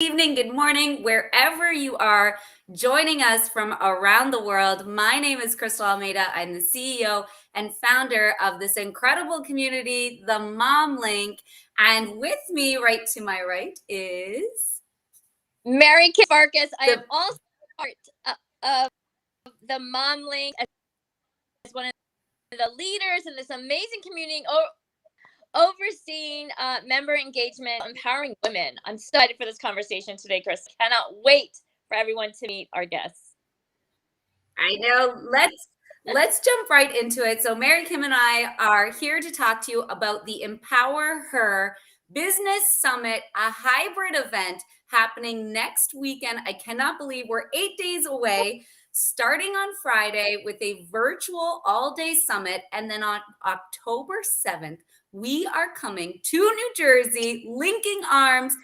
evening, good morning, wherever you are joining us from around the world. My name is Crystal Almeida. I'm the CEO and founder of this incredible community, the Mom Link. And with me, right to my right, is Mary Kay Farkas. I am also part of the Mom Link as one of the leaders in this amazing community overseeing member engagement, empowering women. I'm so excited for this conversation today, Chris. Cannot wait for everyone to meet our guests. I know. Let's jump right into it. So Mary Kim and I are here to talk to you about the Empower Her Business Summit, a hybrid event happening next weekend. I cannot believe we're 8 days away, starting on Friday with a virtual all-day summit. And then on October 7th, we are coming to New Jersey, linking arms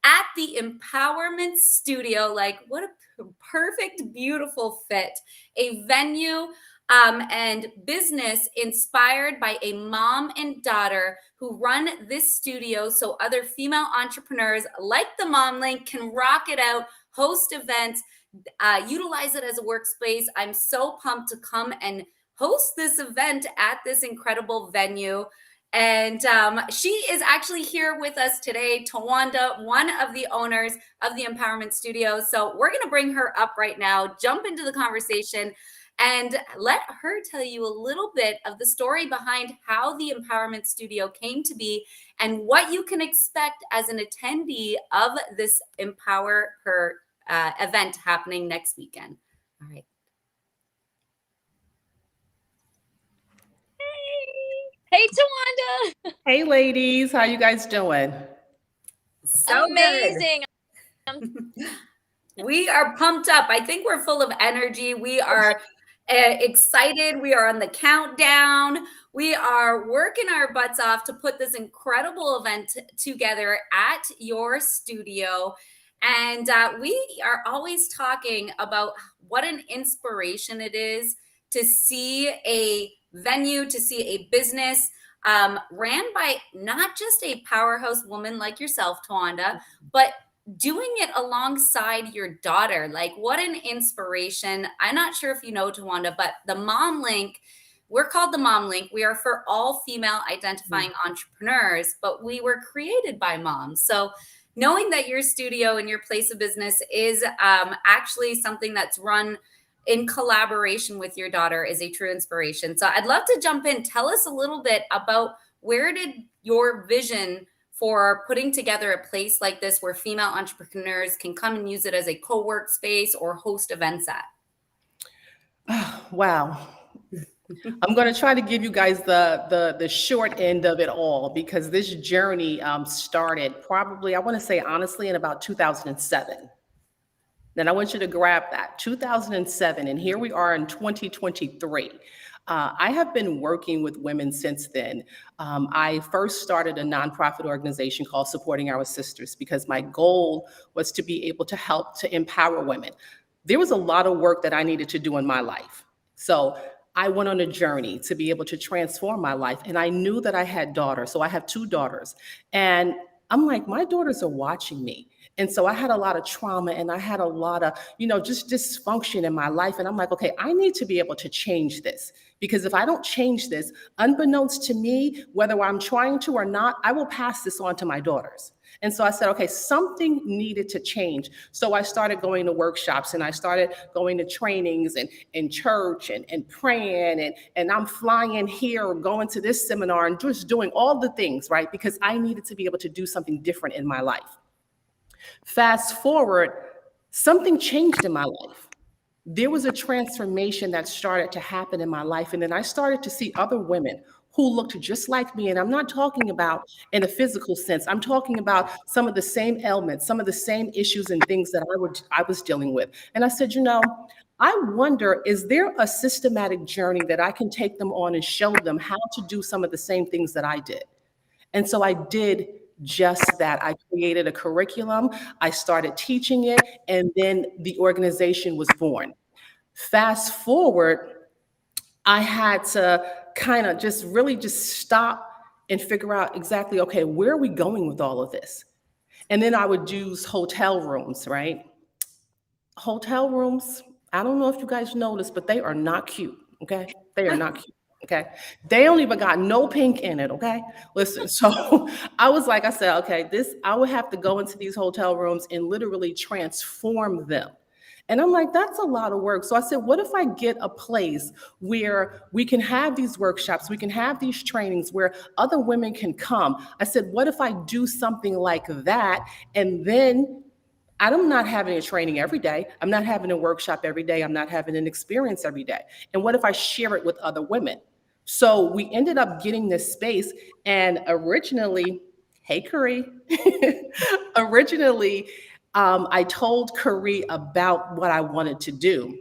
at the Empowerment Studio. Like, what a perfect, beautiful fit. A venue and business inspired by a mom and daughter who run this studio so other female entrepreneurs like the Mom Link can rock it out, host events, utilize it as a workspace. I'm so pumped to come and host this event at this incredible venue. And she is actually here with us today, Tawanda, one of the owners of the Empowerment Studio. So we're going to bring her up right now, jump into the conversation, and let her tell you a little bit of the story behind how the Empowerment Studio came to be and what you can expect as an attendee of this Empower Her event happening next weekend. All right. Hey, Tawanda. Hey, ladies. How you guys doing? So amazing. We are pumped up. I think we're full of energy. We are excited. We are on the countdown. We are working our butts off to put this incredible event together at your studio. And we are always talking about what an inspiration it is to see a venue, to see a business ran by not just a powerhouse woman like yourself, Tawanda, but doing it alongside your daughter. Like, what an inspiration. I'm not sure if you know, Tawanda, but the Mom Link, we're called the Mom Link. We are for all female identifying entrepreneurs, but we were created by moms. So knowing that your studio and your place of business is actually something that's run in collaboration with your daughter is a true inspiration. So I'd love to jump in. Tell us a little bit about where did your vision for putting together a place like this where female entrepreneurs can come and use it as a co-work space or host events at? Wow. I'm going to try to give you guys the short end of it all, because this journey started probably, I want to say honestly, in about 2007. Then I want you to grab that, 2007, and here we are in 2023. I have been working with women since then. I first started a nonprofit organization called Supporting Our Sisters because my goal was to be able to help to empower women. There was a lot of work that I needed to do in my life. So I went on a journey to be able to transform my life. And I knew that I had daughters. So I have 2 daughters. And I'm like, my daughters are watching me. And so I had a lot of trauma and I had a lot of, just dysfunction in my life. And I'm like, okay, I need to be able to change this, because if I don't change this, unbeknownst to me, whether I'm trying to or not, I will pass this on to my daughters. And so I said, okay, something needed to change. So I started going to workshops and I started going to trainings and in church and praying and I'm flying here or going to this seminar and just doing all the things, right? Because I needed to be able to do something different in my life. Fast forward, something changed in my life. There was a transformation that started to happen in my life. And then I started to see other women who looked just like me. And I'm not talking about in a physical sense. I'm talking about some of the same ailments, some of the same issues and things that I was dealing with. And I said, I wonder, is there a systematic journey that I can take them on and show them how to do some of the same things that I did? And so I did just that. I created a curriculum, I started teaching it, and then the organization was born. Fast forward, I had to kind of just stop and figure out exactly, okay, where are we going with all of this? And then I would use hotel rooms, right? Hotel rooms, I don't know if you guys noticed, but they are not cute, okay? They are not cute, okay? They don't even got no pink in it, okay? Listen, so I said, okay, I would have to go into these hotel rooms and literally transform them. And I'm like, that's a lot of work. So I said, what if I get a place where we can have these workshops, we can have these trainings where other women can come? I said, what if I do something like that? And then I'm not having a training every day. I'm not having a workshop every day. I'm not having an experience every day. And what if I share it with other women? So we ended up getting this space. And originally, hey, Curry, originally, I told Curry about what I wanted to do.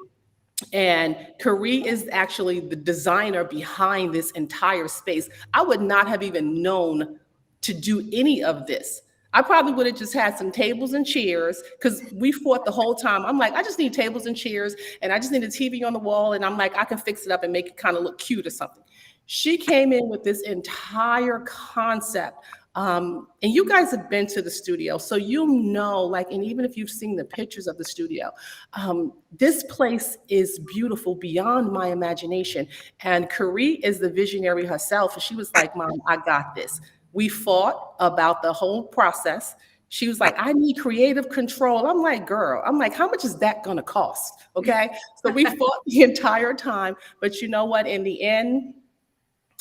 And Kari is actually the designer behind this entire space. I would not have even known to do any of this. I probably would have just had some tables and chairs because we fought the whole time. I'm like, I just need tables and chairs and I just need a TV on the wall. And I'm like, I can fix it up and make it kind of look cute or something. She came in with this entire concept. And you guys have been to the studio, so you know, like, and even if you've seen the pictures of the studio, this place is beautiful beyond my imagination. And Kari is the visionary herself. And she was like, Mom, I got this. We fought about the whole process. She was like, I need creative control. I'm like, girl, I'm like, how much is that going to cost? Okay. So we fought the entire time. But you know what? In the end,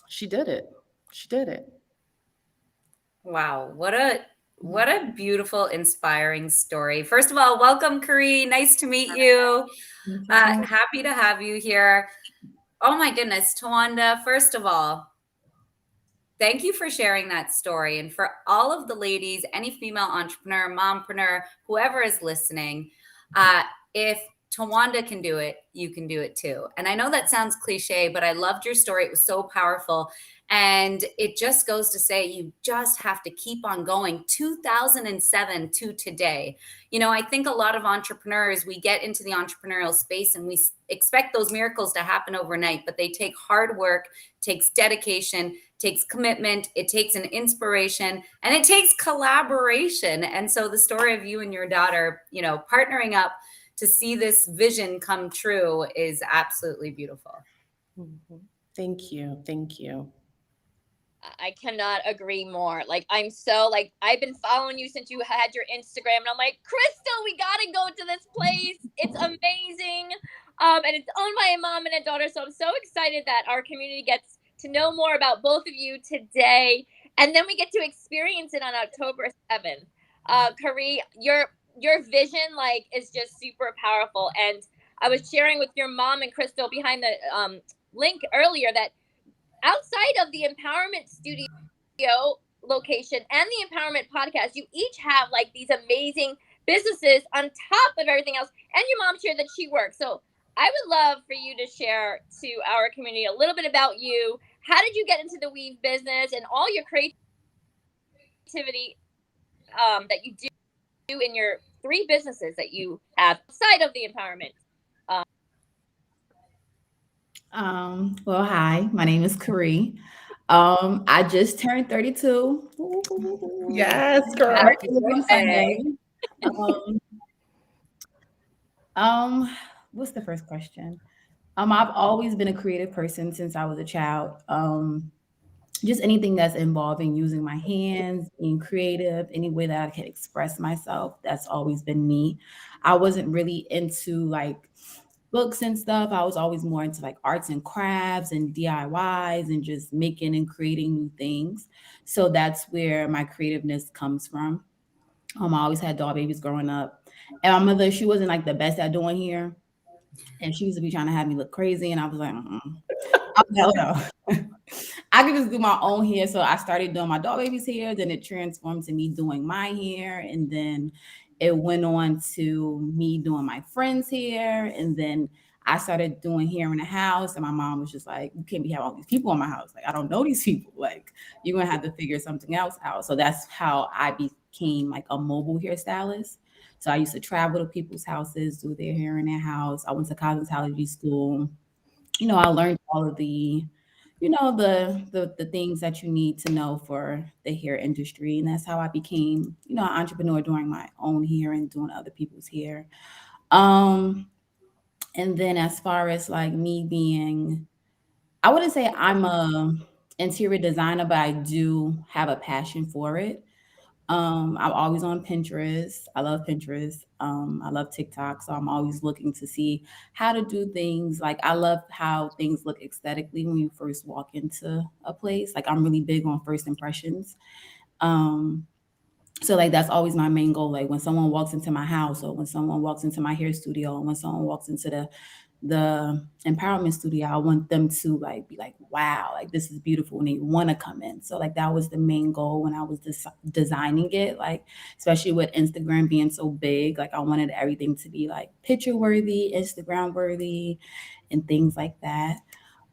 she did it. She did it. Wow, what a beautiful, inspiring story. First of all, welcome, Kari. Nice to meet you. Happy to have you here. Oh my goodness, Tawanda, first of all, thank you for sharing that story. And for all of the ladies, any female entrepreneur, mompreneur, whoever is listening, if Tawanda can do it, you can do it too. And I know that sounds cliche, but I loved your story. It was so powerful. And it just goes to say, you just have to keep on going. 2007 to today. You know, I think a lot of entrepreneurs, we get into the entrepreneurial space and we expect those miracles to happen overnight, but they take hard work, takes dedication, takes commitment, it takes an inspiration, and it takes collaboration. And so the story of you and your daughter, you know, partnering up to see this vision come true is absolutely beautiful. Thank you. Thank you. I cannot agree more. Like, I'm so, like, I've been following you since you had your Instagram, and I'm like, Crystal, we gotta go to this place. It's amazing. And it's owned by a mom and a daughter. So I'm so excited that our community gets to know more about both of you today. And then we get to experience it on October 7th. Kari, your vision, like, is just super powerful. And I was sharing with your mom and Crystal behind the link earlier that outside of the Empowerment Studio location and the Empowerment Podcast, you each have like these amazing businesses on top of everything else. And your mom shared that she works. So I would love for you to share to our community a little bit about you. How did you get into the weave business and all your creativity that you do in your 3 businesses that you have outside of the empowerment? Well, hi, my name is Kari. I just turned 32. Yes, girl. Happy birthday. What's the first question? I've always been a creative person since I was a child. Just anything that's involving using my hands, being creative, any way that I can express myself, that's always been me. I wasn't really into like books and stuff. I was always more into like arts and crafts and DIYs and just making and creating new things. So that's where my creativeness comes from. I always had doll babies growing up. And my mother, she wasn't like the best at doing hair. And she used to be trying to have me look crazy. And I was like, hell no. I could just do my own hair. So I started doing my doll baby's hair. Then it transformed to me doing my hair. And then it went on to me doing my friend's hair. And then I started doing hair in the house. And my mom was just like, you can't be having all these people in my house. Like, I don't know these people. Like, you're going to have to figure something else out. So that's how I became like a mobile hairstylist. So I used to travel to people's houses, do their hair in their house. I went to cosmetology school. I learned all of the the things that you need to know for the hair industry. And that's how I became, an entrepreneur doing my own hair and doing other people's hair. Um, and then as far as like me being, I wouldn't say I'm a interior designer, but I do have a passion for it. I'm always on Pinterest. I love Pinterest. I love TikTok. So I'm always looking to see how to do things. Like I love how things look aesthetically when you first walk into a place. Like I'm really big on first impressions. Um, so like that's always my main goal. Like when someone walks into my house or when someone walks into my hair studio or when someone walks into the empowerment studio, I want them to like be like, wow, like this is beautiful, and they want to come in. So like that was the main goal when I was designing it, like especially with Instagram being so big. Like I wanted everything to be like picture worthy, Instagram worthy, and things like that.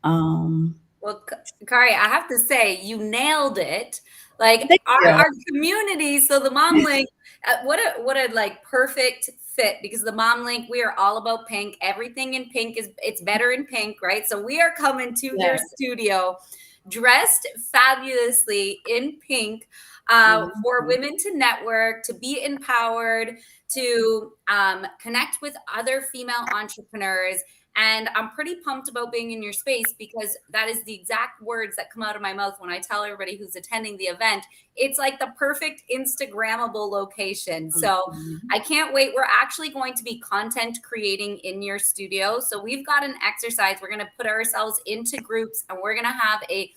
um Well, Kari, I have to say, you nailed it. Like Thank you. our community. So the Mom Link, what a like perfect fit, because the Mom Link, we are all about pink. Everything in pink it's better in pink, right? So we are coming to their Yes. studio, dressed fabulously in pink, for Mhm. women to network, to be empowered, to connect with other female entrepreneurs. And I'm pretty pumped about being in your space, because that is the exact words that come out of my mouth when I tell everybody who's attending the event. It's like the perfect Instagrammable location. So Mhm. I can't wait. We're actually going to be content creating in your studio. So we've got an exercise. We're going to put ourselves into groups, and we're going to have a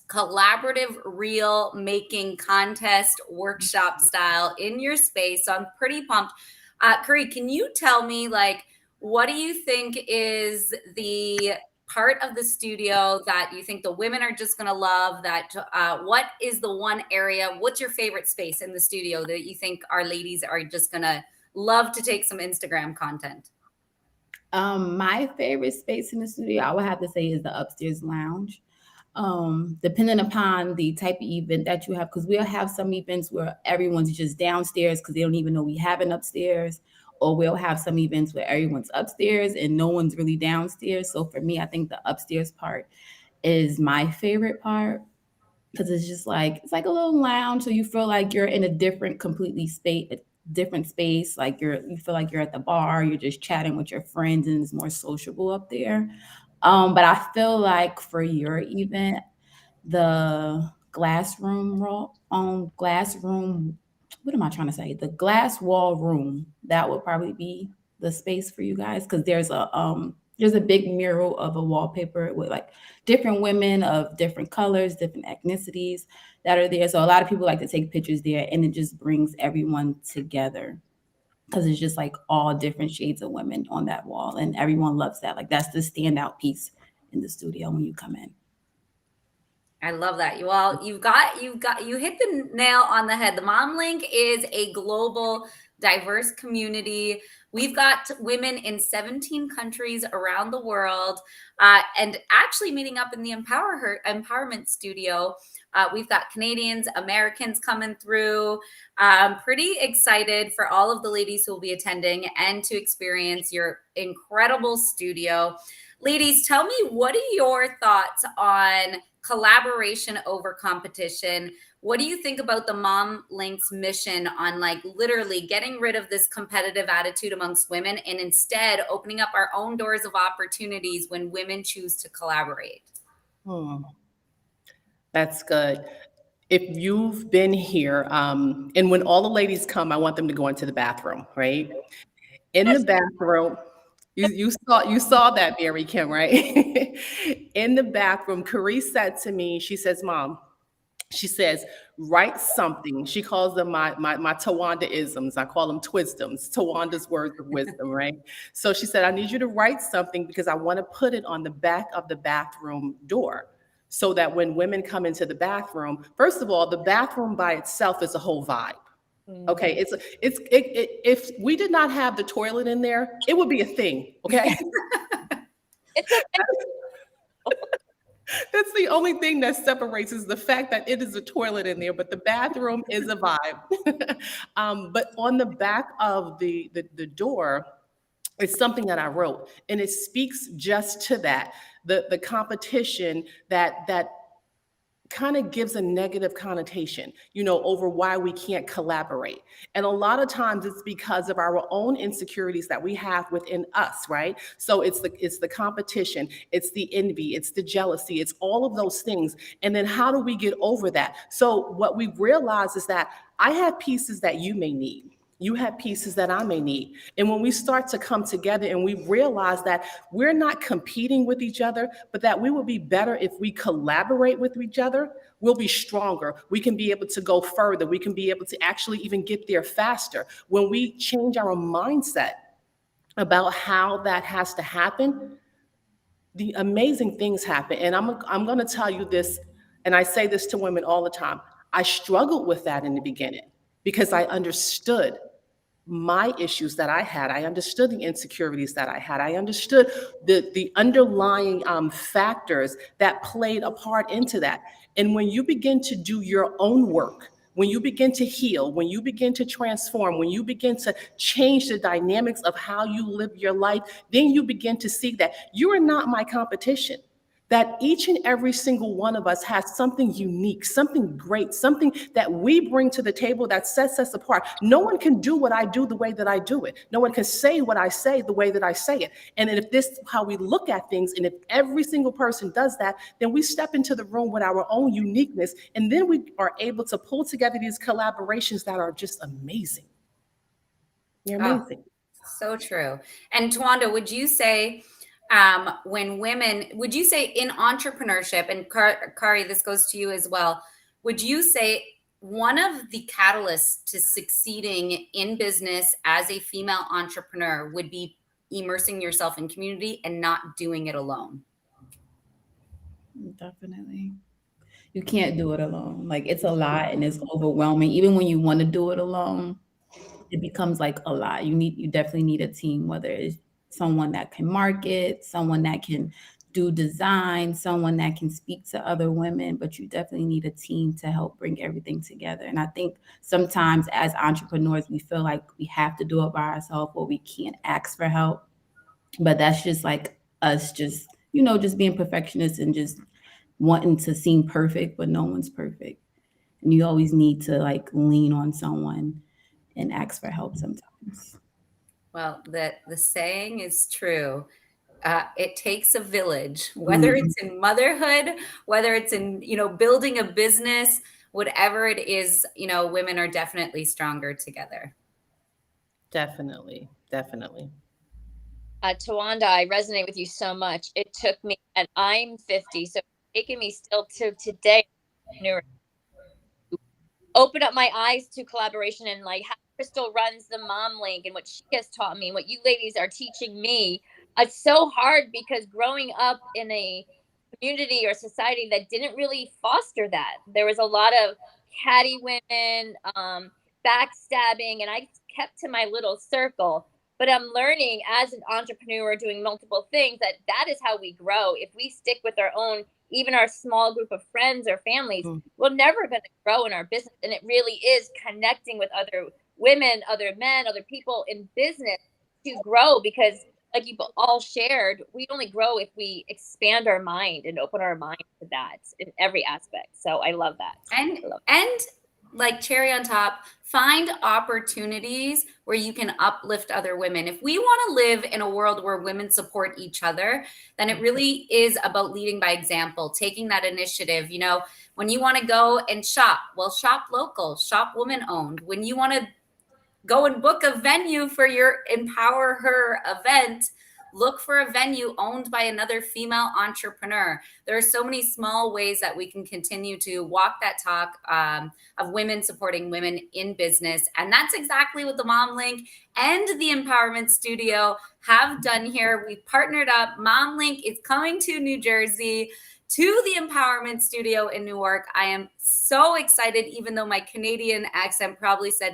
collaborative reel making contest workshop style in your space. So I'm pretty pumped. Kari, can you tell me, like, what do you think is the part of the studio that you think the women are just going to love? That what is the one area? What's your favorite space in the studio that you think our ladies are just going to love to take some Instagram content? My favorite space in the studio, I would have to say, is the upstairs lounge. Depending upon the type of event that you have, because we'll have some events where everyone's just downstairs because they don't even know we have an upstairs, or we'll have some events where everyone's upstairs and no one's really downstairs. So for me, I think the upstairs part is my favorite part, because it's like a little lounge, so you feel like you're in a different space. Like you feel like you're at the bar, you're just chatting with your friends, and it's more sociable up there. But I feel like for your event, the glass room, what am I trying to say? The glass wall room, that would probably be the space for you guys, because there's a big mural of a wallpaper with like different women of different colors, different ethnicities that are there. So a lot of people like to take pictures there, and it just brings everyone together, because it's just like all different shades of women on that wall, and everyone loves that. Like that's the standout piece in the studio when you come in. I love that. You hit the nail on the head. The Mom Link is a global, diverse community. We've got women in 17 countries around the world, and actually meeting up in the EmpowerHER Empowerment Studio. We've got Canadians, Americans coming through. I'm pretty excited for all of the ladies who will be attending and to experience your incredible studio. Ladies, tell me, what are your thoughts on collaboration over competition? What do you think about the Mom Link's mission on like literally getting rid of this competitive attitude amongst women and instead opening up our own doors of opportunities when women choose to collaborate? Hmm, that's good. If you've been here, and when all the ladies come, I want them to go into the bathroom, right? In the bathroom, you saw that, Mary Kim, right? In the bathroom, Carrie said to me, she says, "Mom," she says, "write something." She calls them my Tawanda isms. I call them twisdoms, Tawanda's words of wisdom, right? So she said, "I need you to write something because I want to put it on the back of the bathroom door." So that when women come into the bathroom, first of all, the bathroom by itself is a whole vibe. Okay, if we did not have the toilet in there, it would be a thing. Okay, It's a that's the only thing that separates is the fact that it is a toilet in there, but the bathroom is a vibe. But on the back of the door, It's something that I wrote, and it speaks just to that, the competition that kind of gives a negative connotation, over why we can't collaborate. And a lot of times it's because of our own insecurities that we have within us, right? So it's the competition, it's the envy, it's the jealousy, it's all of those things. And then how do we get over that? So what we realize is that I have pieces that you may need. You have pieces that I may need. And when we start to come together and we realize that we're not competing with each other, but that we will be better if we collaborate with each other, we'll be stronger. We can be able to go further. We can be able to actually even get there faster. When we change our mindset about how that has to happen, the amazing things happen. And I'm going to tell you this, and I say this to women all the time. I struggled with that in the beginning because I understood my issues that I had. I understood the insecurities that I had. I understood the underlying factors that played a part into that. And when you begin to do your own work, when you begin to heal, when you begin to transform, when you begin to change the dynamics of how you live your life, then you begin to see that you are not my competition. That each and every single one of us has something unique, something great, something that we bring to the table that sets us apart. No one can do what I do the way that I do it. No one can say what I say the way that I say it. And if this is how we look at things, and if every single person does that, then we step into the room with our own uniqueness, and then we are able to pull together these collaborations that are just amazing. They're amazing. So true. And Tawanda, would you say would you say in entrepreneurship, and Kari, this goes to you as well, would you say one of the catalysts to succeeding in business as a female entrepreneur would be immersing yourself in community and not doing it alone? Definitely. You can't do it alone. Like, it's a lot and it's overwhelming. Even when you want to do it alone, it becomes like a lot. You definitely need a team, whether it's someone that can market, someone that can do design, someone that can speak to other women, but you definitely need a team to help bring everything together. And I think sometimes as entrepreneurs, we feel like we have to do it by ourselves or we can't ask for help. But that's just like us just being perfectionists and just wanting to seem perfect, but no one's perfect. And you always need to like lean on someone and ask for help sometimes. Well, the saying is true. It takes a village, whether it's in motherhood, whether it's in, building a business, whatever it is, women are definitely stronger together. Definitely. Definitely. Tawanda, I resonate with you so much. It took me, and I'm 50, so it's taken me still to today open up my eyes to collaboration and like how Crystal runs the Mom Link and what she has taught me and what you ladies are teaching me. It's so hard because growing up in a community or society that didn't really foster that, there was a lot of catty women, backstabbing, and I kept to my little circle. But I'm learning as an entrepreneur doing multiple things that is how we grow. If we stick with our own, even our small group of friends or families, we're never going to grow in our business. And it really is connecting with other women, other men, other people in business to grow, because like you all shared, we only grow if we expand our mind and open our mind to that in every aspect. So I love that. And like cherry on top, find opportunities where you can uplift other women. If we want to live in a world where women support each other, then it really is about leading by example, taking that initiative. When you want to go and shop, well, shop local, shop woman owned. When you want to go and book a venue for your EmpowHER event, look for a venue owned by another female entrepreneur. There are so many small ways that we can continue to walk that talk of women supporting women in business. And that's exactly what the Mom Link and the Empowerment Studio have done here. We've partnered up. Mom Link is coming to New Jersey, to the Empowerment Studio in Newark. I am so excited, even though my Canadian accent probably said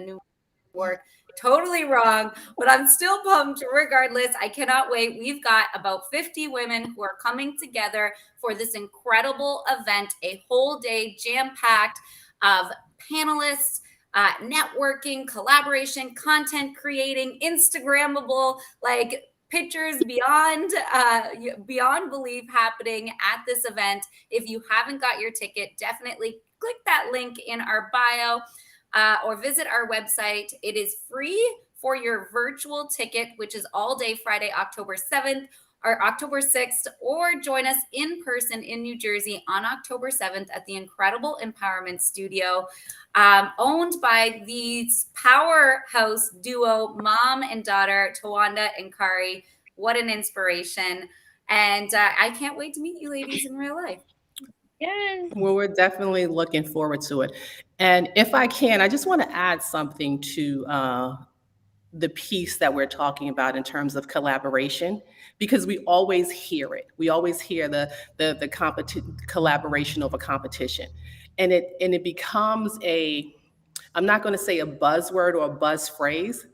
Newark. Totally wrong, but I'm still pumped regardless. I cannot wait. We've got about 50 women who are coming together for this incredible event, a whole day jam-packed of panelists, networking, collaboration, content creating, Instagrammable, like pictures beyond belief happening at this event. If you haven't got your ticket, definitely click that link in our bio or visit our website. It is free for your virtual ticket, which is all day Friday, October 7th or October 6th, or join us in person in New Jersey on October 7th at the incredible Empowerment Studio, owned by these powerhouse duo, mom and daughter, Tawanda and Kari. What an inspiration. And I can't wait to meet you ladies in real life. Yes. Well, we're definitely looking forward to it. And if I can, I just want to add something to the piece that we're talking about in terms of collaboration, because we always hear it. We always hear the collaboration over competition, and it becomes I'm not going to say a buzzword or a buzz phrase,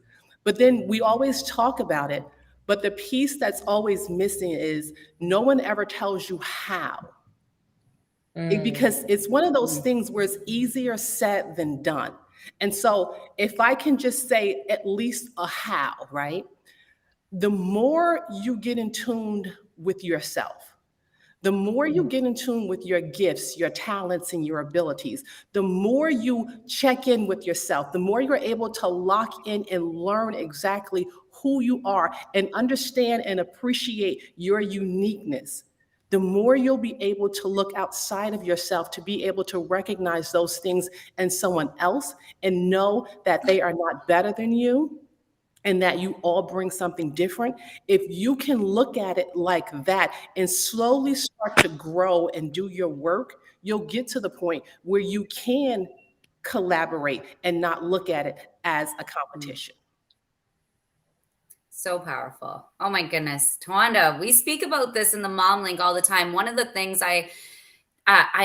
but then we always talk about it. But the piece that's always missing is no one ever tells you how. Because it's one of those things where it's easier said than done. And so if I can just say at least a how, right? The more you get in tune with yourself, the more you get in tune with your gifts, your talents, and your abilities, the more you check in with yourself, the more you're able to lock in and learn exactly who you are and understand and appreciate your uniqueness, the more you'll be able to look outside of yourself to be able to recognize those things in someone else and know that they are not better than you and that you all bring something different. If you can look at it like that and slowly start to grow and do your work, you'll get to the point where you can collaborate and not look at it as a competition. So powerful. Oh my goodness. Tawanda, we speak about this in the Mom Link all the time. One of the things I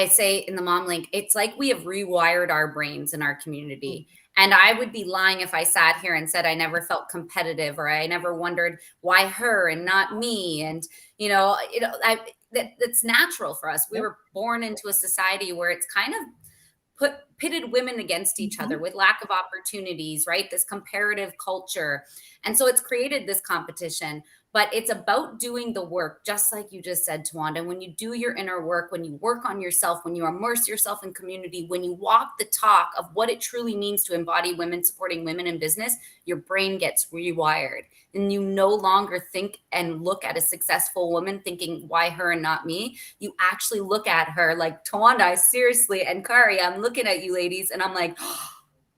say in the Mom Link, it's like we have rewired our brains in our community. And I would be lying if I sat here and said I never felt competitive or I never wondered why her and not me. And, that's natural for us. We were born into a society where it's kind of pitted women against each other with lack of opportunities, right? This comparative culture. And so it's created this competition, but it's about doing the work, just like you just said, Tawanda. When you do your inner work, when you work on yourself, when you immerse yourself in community, when you walk the talk of what it truly means to embody women, supporting women in business, your brain gets rewired. And you no longer think and look at a successful woman thinking, why her and not me? You actually look at her like, Tawanda, I seriously, and Kari, I'm looking at you ladies, and I'm like,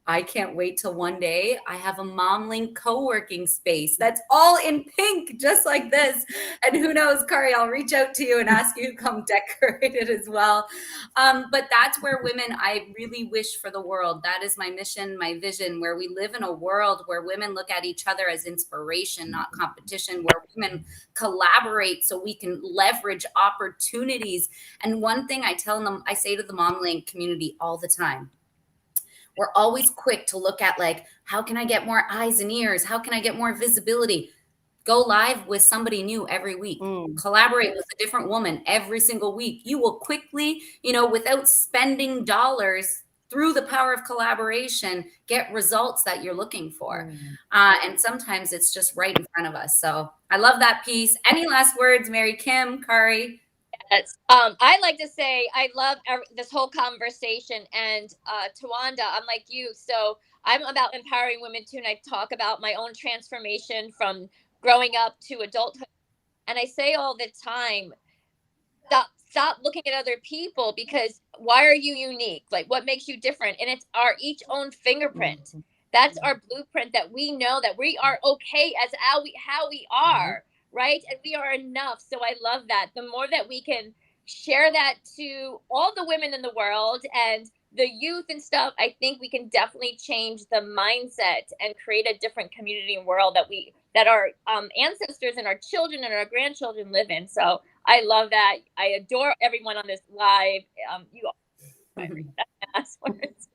I can't wait till one day I have a Mom Link co-working space that's all in pink, just like this. And who knows, Kari, I'll reach out to you and ask you to come decorate it as well. But that's where women, I really wish for the world. That is my mission, my vision, where we live in a world where women look at each other as inspiration, not competition, where women collaborate so we can leverage opportunities. And one thing I say to the Mom Link community all the time, we're always quick to look at like, how can I get more eyes and ears? How can I get more visibility? Go live with somebody new every week. Collaborate with a different woman every single week. You will quickly, without spending dollars, through the power of collaboration, get results that you're looking for. And sometimes it's just right in front of us. So I love that piece. Any last words, Mary Kim, Kari? Yes. I like to say I love this whole conversation, and Tawanda, I'm like you, so I'm about empowering women too, and I talk about my own transformation from growing up to adulthood, and I say all the time, stop looking at other people, because why are you unique? Like, what makes you different? And it's our each own fingerprint. That's our blueprint, that we know that we are okay as how we are. Right? And we are enough. So I love that. The more that we can share that to all the women in the world and the youth and stuff, I think we can definitely change the mindset and create a different community and world that our ancestors and our children and our grandchildren live in. So I love that. I adore everyone on this live. You all last words.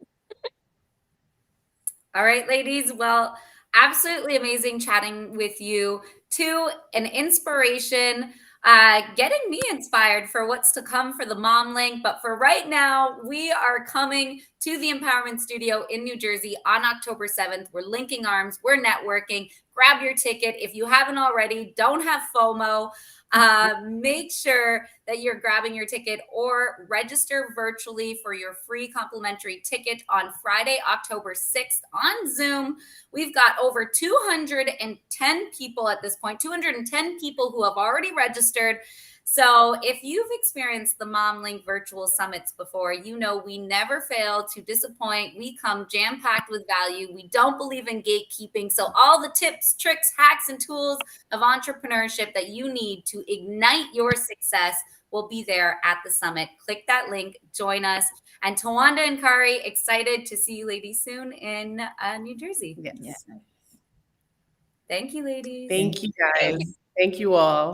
All right, ladies. Well, absolutely amazing chatting with you. To an inspiration, getting me inspired for what's to come for the Mom Link. But for right now, we are coming to the Empowerment Studio in New Jersey on October 7th. We're linking arms. We're networking. grab your ticket. If you haven't already, don't have FOMO. Make sure that you're grabbing your ticket or register virtually for your free complimentary ticket on Friday, October 6th on Zoom. We've got over 210 people at this point, 210 people who have already registered. So if you've experienced the Mom Link virtual summits before, you know we never fail to disappoint. We come jam-packed with value. We don't believe in gatekeeping. So all the tips, tricks, hacks, and tools of entrepreneurship that you need to ignite your success will be there at the summit. Click that link, join us. And Tawanda and Kari, excited to see you ladies soon in New Jersey. Yes. Yeah. Thank you, ladies. Thank you, guys. Thank you all.